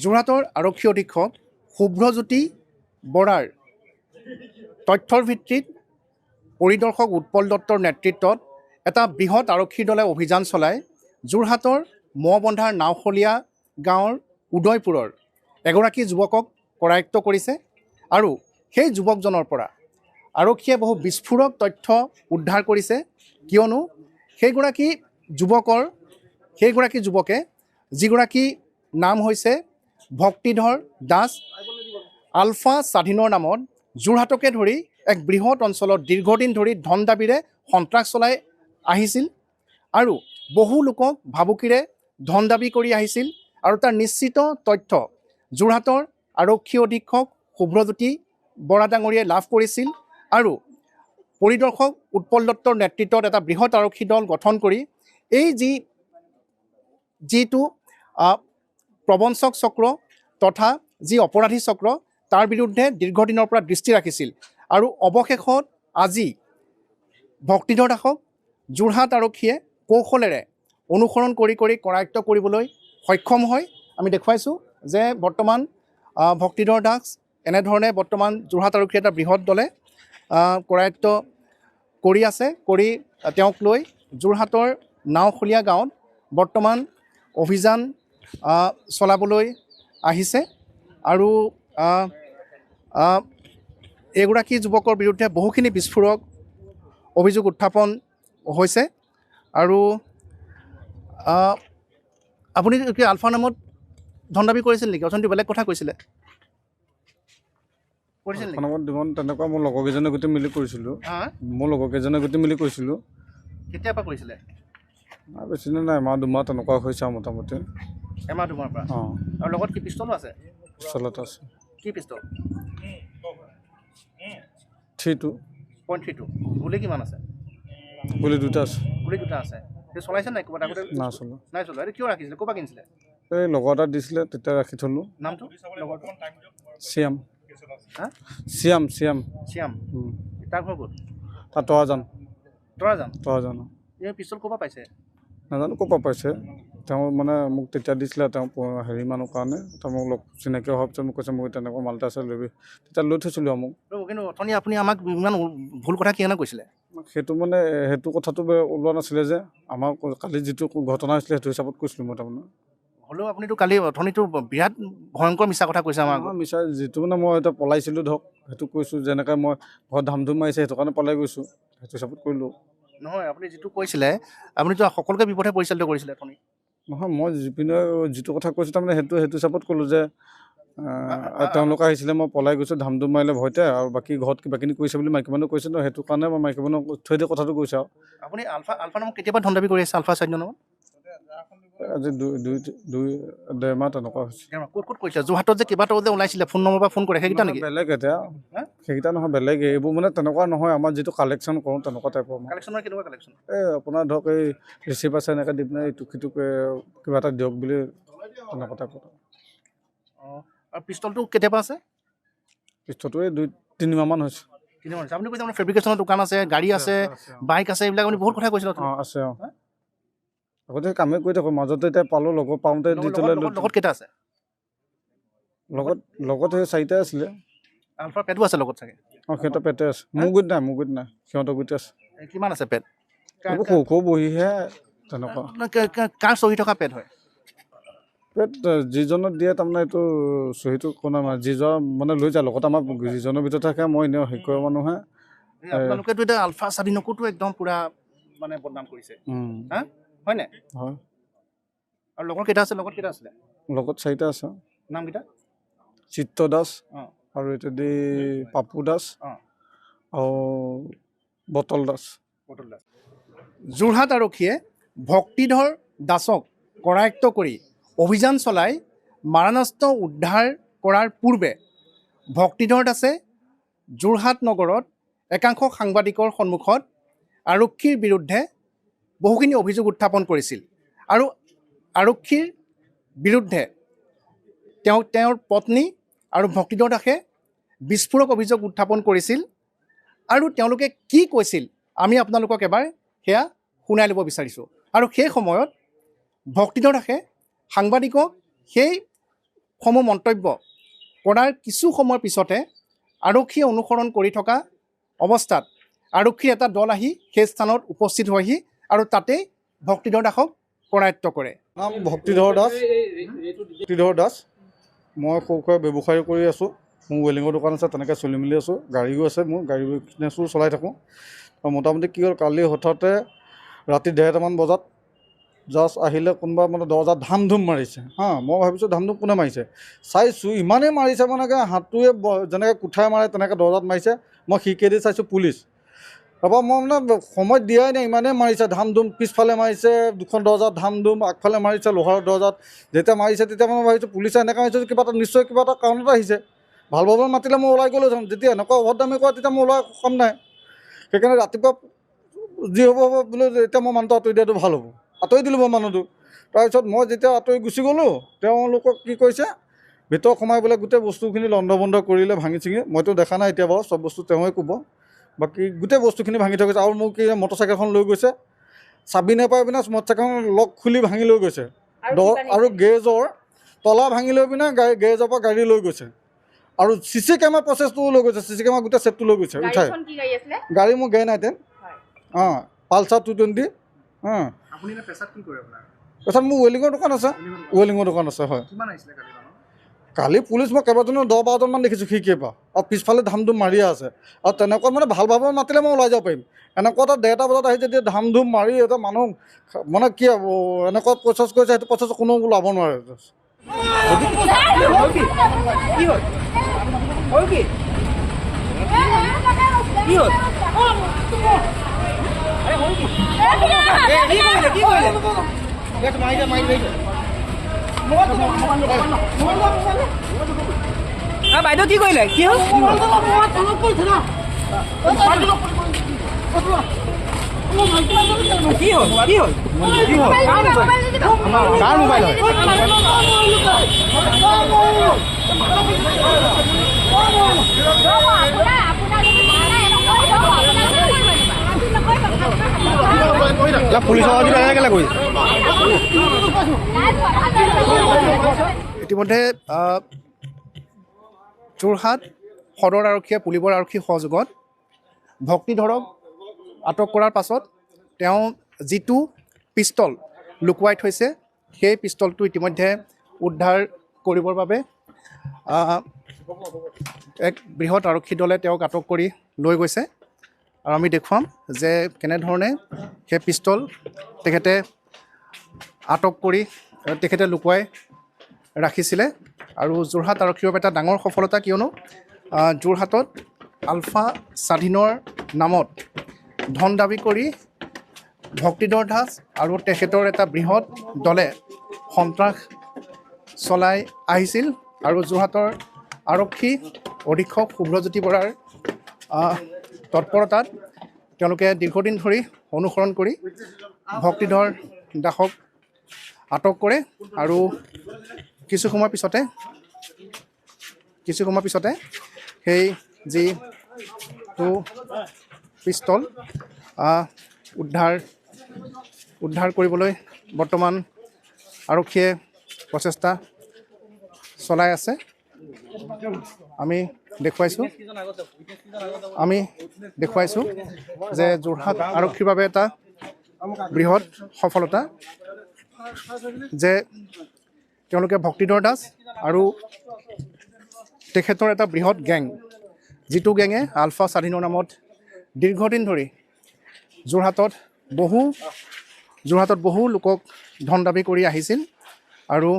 যোৰহাটৰ আৰক্ষী অধীক্ষক শুভ্ৰজ্যোতি বৰাৰ তথ্যৰ ভিত্তিত পৰিদৰ্শক উৎপল দত্তৰ নেতৃত্বত এটা বৃহৎ আৰক্ষী দলে অভিযান চলাই যোৰহাটৰ মহবন্ধাৰ নাওশলীয়া গাঁৱৰ উদয়পুৰৰ এগৰাকী যুৱকক কৰায়ত্ব কৰিছে আৰু সেই যুৱকজনৰ পৰা আৰক্ষীয়ে বহু বিস্ফোৰক তথ্য উদ্ধাৰ কৰিছে কিয়নো সেইগৰাকী যুৱকে যিগৰাকী নাম হৈছে ভক্তিধৰ দাস আলফা স্বাধীনৰ নামত যোৰহাটকে ধৰি এক বৃহৎ অঞ্চলত দীৰ্ঘদিন ধৰি ধন দাবীৰে সন্ত্ৰাস চলাই আহিছিল আৰু বহু লোকক ভাবুকিৰে ধন দাবী কৰি আহিছিল আৰু তাৰ নিশ্চিত তথ্য যোৰহাটৰ আৰক্ষী অধীক্ষক শুভ্ৰজ্যোতি বৰা ডাঙৰীয়াই লাভ কৰিছিল আৰু পৰিদৰ্শক উৎপল দত্তৰ নেতৃত্বত এটা বৃহৎ আৰক্ষী দল গঠন কৰি এই যিটো প্ৰবঞ্চক চক্ৰ তথা যি অপৰাধী চক্ৰ তাৰ বিৰুদ্ধে দীৰ্ঘদিনৰ পৰা দৃষ্টি ৰাখিছিল আৰু অৱশেষত আজি ভক্তিধৰ দাসক যোৰহাট আৰক্ষীয়ে কৌশলেৰে অনুসৰণ কৰি কৰায়ত্ব কৰিবলৈ সক্ষম হয়। আমি দেখুৱাইছোঁ যে বৰ্তমান ভক্তিধৰ দাস এনেধৰণে বৰ্তমান যোৰহাট আৰক্ষী এটা বৃহৎ দলে কৰায়ত্ব কৰি আছে কৰি তেওঁক লৈ যোৰহাটৰ নাওশলীয়া গাঁৱত বৰ্তমান অভিযান চলাবলৈ আহিছে আৰু এগৰাকী যুৱকৰ বিৰুদ্ধে বহুখিনি বিস্ফোৰক অভিযোগ উত্থাপন হৈছে আৰু আপুনি কি আলফা নামত ধন দাবী কৰিছিল নেকি? অথনি বেলেগ কথা কৈছিলে তেনেকুৱা মোৰ লগৰকেইজনে গোটেই মিলি কৰিছিলোঁ। কেতিয়াৰ পৰা কৰিছিলে? বেছি দিন নাই, এমাহ দুমাহ তেনেকুৱা হৈছে আৰু মোটামুটি। এমাহ দুমাহৰ পৰা? অঁ। আৰু লগত কি পিষ্টলো আছে? পিষ্টল এটা আছে। কি পিষ্টল? 3.2 গুলি কিমান আছে? গুলি দুটা আছে। চলাইছে নাই ক'ৰবাত আগতে? নাই চলোৱা। এইটো কিয় ৰাখিছিলে? ক'ৰ পৰা কিনিছিলে? এই লগৰ এটা দিছিলে, তেতিয়া ৰাখি থ'লোঁ। নামটো লগৰটো? শ্যাম। তাৰ ঘৰ ক'ত? তাৰ তৰাজান। এই পিষ্টল ক'ৰ পৰা পাইছে? নাজানো ক'ৰ পৰা পাইছে। তেওঁ মানে মোক তেতিয়া দিছিলে, তেওঁ হেৰি মানুহ কাৰণে তেওঁ মোক লগ চিনাকি হোৱাৰ পিছত মোক কৈছে মোক তেনেকুৱা মাল এটা আছে ল'বি, তেতিয়া লৈ থৈছিলোঁ আৰু মোক। কিন্তু অথনি আপুনি আমাক ইমান ভুল কথা কিয় কৈছিলে? সেইটো কথাটো ওলোৱা নাছিলে যে আমাৰ কালি যিটো ঘটনা হৈছিলে সেইটো হিচাপত কৈছিলোঁ মই। তাৰমানে হ'লেও আপুনিতো কালি অথনিটো বিৰাট ভয়ংকৰ মিছা কথা কৈছে আমাক। মিছা যিটো মানে মই এতিয়া পলাইছিলোঁ ধৰক সেইটো কৈছোঁ, যেনেকৈ মই ঘৰত ধাম ধুম মাৰিছে সেইটো কাৰণে পলাই গৈছোঁ, সেইটো হিচাপত কৰিলোঁ। নহয়, আপুনি যিটো কৈছিলে আপুনিতো সকলোকে বিপথে পৰিচালিত কৰিছিলে অথনি। নহয়, মই যিটো কথা কৈছোঁ তাৰমানে সেইটো হিচাপত ক'লোঁ যে তেওঁলোক আহিছিলে, মই পলাই গৈছোঁ ধাম ধুম মাৰিলে ভয়তে, আৰু বাকী ঘৰত কিবাকিনি কৰিছে বুলি মাইকী মানুহ কৈছে ন, সেইটো কাৰণে মই মাইকী মানুহ থৈ দিয়ে কথাটো কৈছে। আৰু আপুনি আলফা নামত কেতিয়াবা ধন দাবী কৰি আছে? আলফা স্বাধীন নামত আজি 2.5 মাহ তেনেকুৱা হৈছে। ক'ত কৰিছে? যোৰহাটত যে কেইবাটাও যে ওলাইছিলে ফোন নম্বৰ পৰা ফোন কৰে, সেইকেইটা নেকি? বেলেগ এতিয়া সেইকেইটা নহয়, বেলেগ এইবোৰ মানে তেনেকুৱা নহয়। আমাৰ যিটো কালেকশ্যন কৰোঁ তেনেকুৱা টাইপৰ। কালেকশ্যন মানে কেনেকুৱা কালেকশ্যন? আপোনাৰ ধৰক এই ৰিচিপ আছে এনেকৈ দি পিনে ইটোক সিটোক কিবা এটা দিয়ক বুলি তেনেকুৱা টাইপৰ। অঁ। আৰু পিষ্টলটো কেতিয়াবা আছে? পিষ্টলটো এই 2-3 মাহমান হৈছে। 3 মাহ হৈছে। আপুনি কৈছে আপোনাৰ ফেব্ৰিকেশ্যনৰ দোকান আছে, গাড়ী আছে, বাইক আছে, এইবিলাক আপুনি বহুত কথা কৈছিলে। অঁ, আছে। অঁ, আগতে কামেই কৰি থাকোঁ, মাজতে এতিয়া পালোঁ, লগত পাওঁতে দি থ'লে। লগত কেইটা আছে? লগত সেই 4টা আছিলে। আলফা পেটো আছে লগত চাগে? অঁ, সিহঁতৰ পেটে আছে। মোৰ গুৰিত নাই, সিহঁতৰ গুৰিতে আছে। কিমান আছে পেট? এইবোৰ সৰু বহিহে তেনেকুৱা। কাৰ চহি থকা পেট হয়? পেট যিজনক দিয়ে তাৰমানে এইটো চহীটো কোনে মানে যিজন মানে লৈ যায় লগত, আমাৰ যিজনৰ ভিতৰত থাকে। মই এনেও হেৰি কৰা মানুহে। আপোনালোকেতো এতিয়া আলফা স্বাধীনকোতো একদম পুৰা মানে বদনাম কৰিছে, হয় নাই? হয়। আৰু লগত কেইটা আছে? লগত 4টা আছে। নামকেইটা? চিত্ৰ দাস, আৰু এতিয়া পাপু দাস, আৰু বটল দাস। যোৰহাট আৰক্ষীয়ে ভক্তিধৰ দাসক কৰায়ত্ব কৰি অভিযান চলাই মাৰণাস্ত্ৰ উদ্ধাৰ কৰাৰ পূৰ্বে ভক্তিধৰ দাসে যোৰহাট নগৰত একাংশ সাংবাদিকৰ সন্মুখত আৰক্ষীৰ বিৰুদ্ধে বহুখিনি অভিযোগ উত্থাপন কৰিছিল আৰু আৰক্ষীৰ বিৰুদ্ধে তেওঁৰ পত্নী আৰু ভক্তিধৰ দাসে বিস্ফোৰক অভিযোগ উত্থাপন কৰিছিল। আৰু তেওঁলোকে কি কৈছিল আমি আপোনালোকক এবাৰ সেয়া শুনাই ল'ব বিচাৰিছোঁ। আৰু সেই সময়ত ভক্তিধৰ দাসে সাংবাদিকক সেই সমূহ মন্তব্য কৰাৰ কিছু সময়ৰ পিছতে আৰক্ষীয়ে অনুসৰণ কৰি থকা অৱস্থাত আৰক্ষীৰ এটা দল আহি সেই স্থানত উপস্থিত হয়হি আৰু তাতেই ভক্তিধৰ দাসক কৰায়ত্ব কৰে। নাম ভক্তিধৰ দাস। মই সৰু সুৰা ব্যৱসায় কৰি আছোঁ। মোৰ ৱেল্ডিঙৰ দোকান আছে, তেনেকৈ চলি মেলি আছোঁ। গাড়ীও আছে, মোৰ গাড়ী বিজনেছো চলাই থাকোঁ। মোটামুটি কি হ'ল, কালি হঠাতে ৰাতি 1:30মান বজাত জাষ্ট আহিলে কোনোবা মানে দৰ্জাত ধাম ধুম মাৰিছে। মই ভাবিছোঁ ধাম ধুম কোনে মাৰিছে, চাইছোঁ ইমানেই মাৰিছে মানে হাতটোৱে যেনেকৈ কুঠাই মাৰে তেনেকৈ দৰ্জাত মাৰিছে। মই খিৰিকীয়েদি চাইছোঁ পুলিচ। তাৰপৰা মই মানে সময় দিয়াই নাই, ইমানেই মাৰিছে ধাম ধুম। পিছফালে মাৰিছে দুখন দৰ্জাত ধাম ধুম, আগফালে মাৰিছে লোহাৰৰ দৰ্জাত। যেতিয়া মাৰিছে তেতিয়া মই ভাবিছোঁ পুলিচে এনেকৈ মাৰিছে, কিবা এটা নিশ্চয় কিবা এটা কাৰণত আহিছে। ভাল ভাৱে মাতিলে মই ওলাই গ'লো যাম, যেতিয়া এনেকুৱা অভদ্ৰামি কৰে তেতিয়া মই ওলাই কাম নাই। সেইকাৰণে ৰাতিপুৱা যি হ'ব বোলো এতিয়া মই মানুহটো আঁতৰি দিয়াটো ভাল হ'ব, আঁতৰি দিলোঁ মই মানুহটো। তাৰপিছত মই যেতিয়া আঁতৰি গুচি গ'লোঁ, তেওঁলোকক কি কৰিছে ভিতৰত সোমাই পেলাই গোটেই বস্তুখিনি লণ্ড ভণ্ড কৰিলে, ভাঙি চিঙি। মইতো দেখা নাই এতিয়া বাৰু, চব বস্তু তেওঁৱে ক'ব। বাকী গোটেই বস্তুখিনি ভাঙি থৈ গৈছে। আৰু মোক কি মটৰচাইকেলখন লৈ গৈছে, চাবি নাপাই পিনে মটৰচাইকেলখন লক খুলি ভাঙি লৈ গৈছে। আৰু গেৰেজৰ তলা ভাঙি লৈ পিনে গেৰেজৰ পৰা গাড়ী লৈ গৈছে। আৰু CC কেমেৰা প্ৰচেছটোও লৈ গৈছে, CC কেমেৰা গোটেই ছেটটো লৈ গৈছে উঠাই। গাড়ী মোৰ গেৰ নাই তেন, পালচাৰ 220। পেছাত মোৰ ৱেল্ডিঙৰ দোকান আছে, হয়। কালি পুলিচ মই কেইবাজনো 10-12জনমান দেখিছোঁ খিৰিকীৰ পৰা, আৰু পিছফালে ধাম ধুম মাৰিয়ে আছে। আৰু তেনেকুৱা মানে ভাল ভাৱে মাতিলে মই ওলাই যাব পাৰিম। এনেকুৱা এটা 1:30 বজাত আহি যেতিয়া ধাম ধুম মাৰি এটা মানুহ মানে কি এনেকুৱা প্ৰচেছ কৰিছে, সেইটো প্ৰচেছ কোনো ওলাব নোৱাৰে। বাইদেউ কি কৰিলে, কি হ'ল? কি হ'ল? কাৰ মোবাইল হয়? পুলিচৰ কেলে কৰিছে? ইতিমধ্যে যোৰহাট সদৰ আৰক্ষীয়ে পুলিবৰ আৰক্ষীৰ সহযোগত ভক্তিধৰক আটক কৰাৰ পাছত তেওঁ যিটো পিষ্টল লুকুৱাই থৈছে, সেই পিষ্টলটো ইতিমধ্যে উদ্ধাৰ কৰিবৰ বাবে এক বৃহৎ আৰক্ষী দলে তেওঁক আটক কৰি লৈ গৈছে। আৰু আমি দেখুৱাম যে কেনেধৰণে সেই পিষ্টল তেখেতে আটক কৰি তেখেতে লুকুৱাই ৰাখিছিলে। আৰু যোৰহাট আৰক্ষীৰ বাবে এটা ডাঙৰ সফলতা, কিয়নো যোৰহাটত আলফা স্বাধীনৰ নামত ধন দাবী কৰি ভক্তিধৰ দাস আৰু তেখেতৰ এটা বৃহৎ দলে সন্ত্ৰাস চলাই আহিছিল। আৰু যোৰহাটৰ আৰক্ষী অধীক্ষক শুভ্ৰজ্যোতি বৰাৰ তৎপৰতাত তেওঁলোকে দীৰ্ঘদিন ধৰি অনুসৰণ কৰি ভক্তিধৰ দাসক আটক কৰে। আৰু কিছু সময়ৰ পিছতে সেই যিটো পিষ্টল উদ্ধাৰ কৰিবলৈ বৰ্তমান আৰক্ষীয়ে প্ৰচেষ্টা চলাই আছে। আমি দেখুৱাইছোঁ যে যোৰহাট আৰক্ষীৰ বাবে এটা বৃহৎ সফলতা যে তেওঁলোকে ভক্তিধৰ দাস আৰু তেখেতৰ এটা বৃহৎ গেং, যিটো গেঙে আলফা স্বাধীনৰ নামত দীৰ্ঘদিন ধৰি যোৰহাটত বহু লোকক ধন দাবী কৰি আহিছিল। আৰু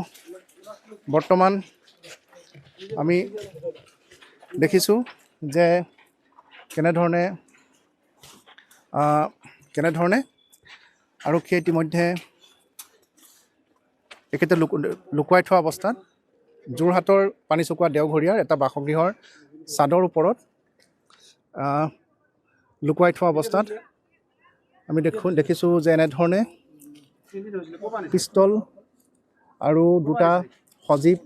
বৰ্তমান আমি দেখিছোঁ যে কেনেধৰণে আৰক্ষীয়ে ইতিমধ্যে তেখেতে লুকুৱাই থোৱা অৱস্থাত যোৰহাটৰ পানীচুকোৱা দেওঘৰীয়াৰ এটা বাসগৃহৰ ছাদৰ ওপৰত লুকুৱাই থোৱা অৱস্থাত আমি দেখিছোঁ যে এনেধৰণে পিষ্টল আৰু দুটা সজীৱ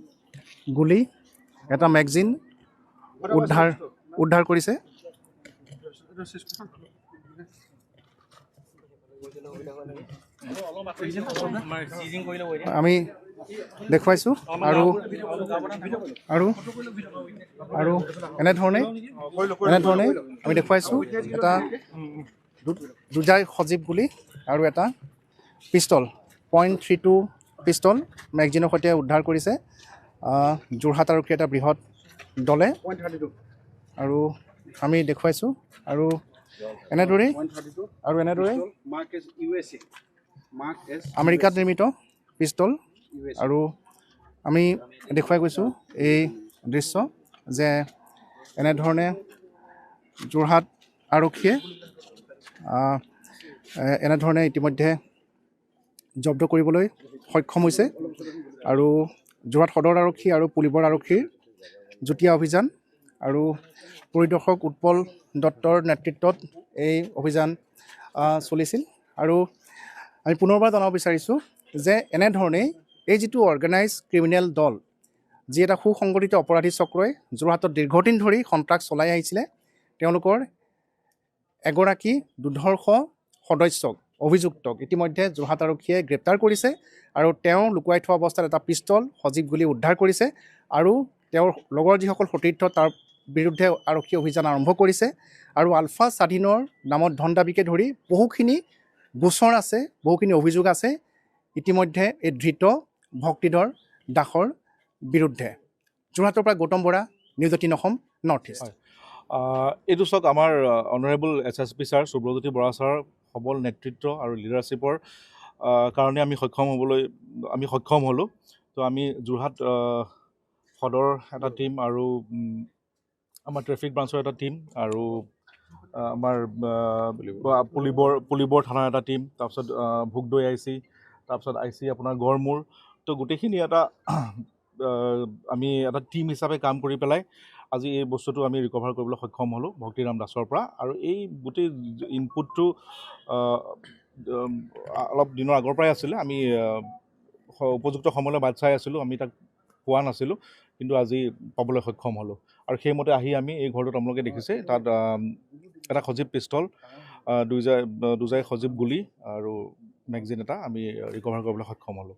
গুলি, এটা মেগজিন উদ্ধাৰ কৰিছে। আমি দেখুৱাইছোঁ আৰু আৰু আৰু এনেধৰণে আমি দেখুৱাইছোঁ এটা দুজাই সজীৱ গুলি আৰু এটা পিষ্টল .32 পিষ্টল মেগজিনৰ সৈতে উদ্ধাৰ কৰিছে যোৰহাট আৰক্ষী এটা বৃহৎ দলে আৰু আমি দেখুৱাইছোঁ আৰু এনেদৰেই আমেৰিকাত নিৰ্মিত পিষ্টল আৰু আমি দেখুৱাই গৈছোঁ এই দৃশ্য যে এনেধৰণে যোৰহাট আৰক্ষীয়ে এনেধৰণে ইতিমধ্যে জব্দ কৰিবলৈ সক্ষম হৈছে আৰু যোৰহাট সদৰ আৰক্ষী আৰু পুলিবৰ আৰক্ষীৰ যুটীয়া অভিযান আৰু পৰিদৰ্শক উৎপল দত্তৰ নেতৃত্বত এই অভিযান চলিছিল আৰু আমি পুনৰবাৰ জনাব বিচাৰিছোঁ যে এনেধৰণেই এই যিটো অৰ্গেনাইজ ক্ৰিমিনেল দল যি এটা সুসংগঠিত অপৰাধী চক্ৰই যোৰহাটত দীৰ্ঘদিন ধৰি সন্ত্ৰাস চলাই আহিছিলে তেওঁলোকৰ এগৰাকী দুৰ্ধৰ্ষ সদস্যক অভিযুক্তক ইতিমধ্যে যোৰহাট আৰক্ষীয়ে গ্ৰেপ্তাৰ কৰিছে আৰু তেওঁ লুকুৱাই থোৱা অৱস্থাত এটা পিষ্টল সজীৱ গুলি উদ্ধাৰ কৰিছে আৰু তেওঁৰ লগৰ যিসকল সতীৰ্থ তাৰ বিৰুদ্ধে আৰক্ষী অভিযান আৰম্ভ কৰিছে আৰু আলফা স্বাধীনৰ নামত ধন দাবীকে ধৰি বহুখিনি গোচৰ আছে বহুখিনি অভিযোগ আছে ইতিমধ্যে এই ধৃত ভক্তিধৰ দাসৰ বিৰুদ্ধে যোৰহাটৰ পৰা Gautam Bora news 18 Assam north east এইটো চাওক আমাৰ honourable SSP sir Subrajyoti Bora sir সবল নেতৃত্ব আৰু লিডাৰশ্বিপৰ কাৰণে আমি সক্ষম হ'লোঁ তো আমি যোৰহাট সদৰ এটা টীম আৰু আমাৰ ট্ৰেফিক ব্ৰাঞ্চৰ এটা টীম আৰু আমাৰ পুলিবৰ থানাৰ এটা টীম তাৰপিছত ভোগদৈ IC তাৰপিছত IC আপোনাৰ গড়মূৰ তো গোটেইখিনি এটা আমি এটা টীম হিচাপে কাম কৰি পেলাই আজি এই বস্তুটো আমি ৰিকভাৰ কৰিবলৈ সক্ষম হ'লোঁ ভক্তিৰাম দাসৰ পৰা আৰু এই গোটেই ইনপুটটো অলপ দিনৰ আগৰ পৰাই আছিলে আমি উপযুক্ত সময়লৈ বাট চাই আছিলোঁ আমি তাক পোৱা নাছিলোঁ কিন্তু আজি পাবলৈ সক্ষম হ'লোঁ আৰু সেইমতে আহি আমি এই ঘৰটোত আপোনালোকে দেখিছে তাত এটা সজীৱ পিষ্টল দুজাই সজীৱ গুলি আৰু মেগজিন এটা আমি ৰিকভাৰ কৰিবলৈ সক্ষম হ'লোঁ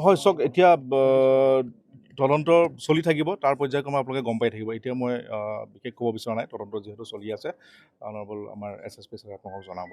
হয় চাওক এতিয়া তদন্ত চলি থাকিব তাৰ পৰ্যায়ক্ৰমে আপোনালোকে গম পাই থাকিব এতিয়া মই বিশেষ ক'ব বিচৰা নাই তদন্ত যিহেতু চলি আছে অনাৰেবল আমাৰ SSP ছাৰে আপোনালোকক জনাব